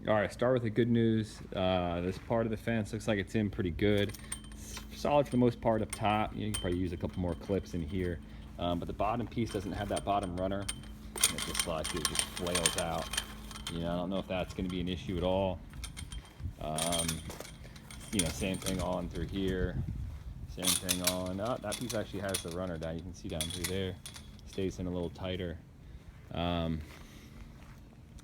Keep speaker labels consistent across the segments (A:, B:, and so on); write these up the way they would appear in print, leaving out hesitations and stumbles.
A: All right, start with the good news. This part of the fence looks like it's in pretty good. It's solid for the most part up top. You can probably use a couple more clips in here. But the bottom piece doesn't have that bottom runner. And it just it just flails out. I don't know if that's going to be an issue at all. Um, same thing on through here. Same thing on, that piece actually has the runner down. You can see down through there. Stays in a little tighter. The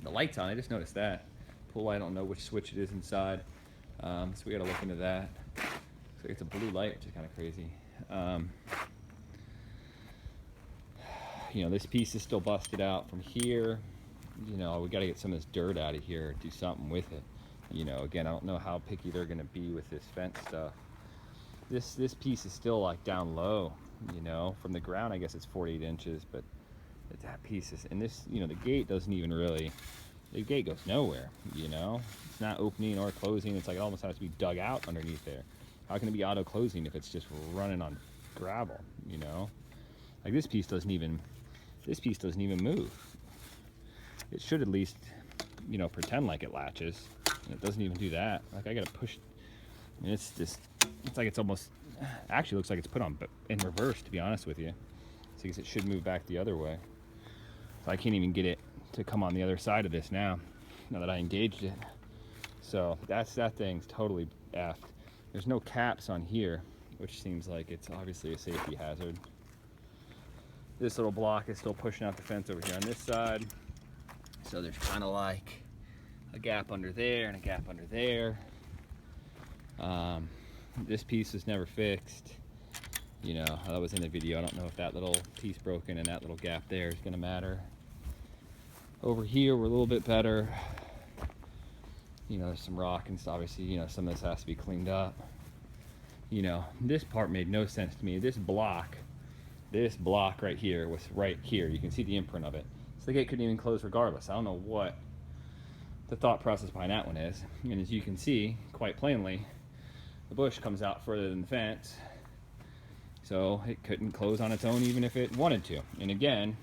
A: light's on, I just noticed that. Pull light, I don't know which switch it is inside. So we gotta look into that. So it's a blue light, which is kind of crazy. This piece is still busted out from here. We gotta get some of this dirt out of here, do something with it. Again, I don't know how picky they're gonna be with this fence stuff. This piece is still like down low, from the ground. I guess it's 48 inches, but that piece is, and this, the gate doesn't even really, the gate goes nowhere, it's not opening or closing. It's like it almost has to be dug out underneath there. How can it be auto closing if it's just running on gravel? Like this piece doesn't even move. It should at least, pretend like it latches, and it doesn't even do that. Like I gotta push. I mean, it's like it's almost, actually looks like it's put on in reverse, to be honest with you. So I guess it should move back the other way. So I can't even get it to come on the other side of this now that I engaged it. So that thing's totally effed. There's no caps on here, which seems like it's obviously a safety hazard. This little block is still pushing out the fence over here on this side. So there's kind of like a gap under there and a gap under there. This piece was never fixed. That was in the video. I don't know if that little piece broken and that little gap there is going to matter. Over here, we're a little bit better. There's some rock and stuff. Obviously, some of this has to be cleaned up. This part made no sense to me. This block right here was right here. You can see the imprint of it. So the gate couldn't even close regardless. I don't know what the thought process behind that one is. And as you can see, quite plainly, the bush comes out further than the fence. So it couldn't close on its own even if it wanted to. And again,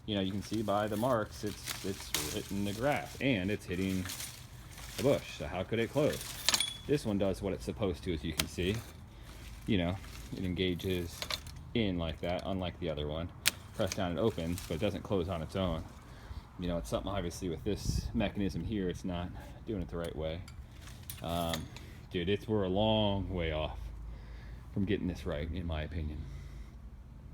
A: you can see by the marks, it's hitting the grass and it's hitting the bush. So how could it close? This one does what it's supposed to, as you can see. It engages in like that, unlike the other one. Press down, it opens, but it doesn't close on its own. It's something obviously with this mechanism here, it's not doing it the right way. Dude, we're a long way off from getting this right, in my opinion.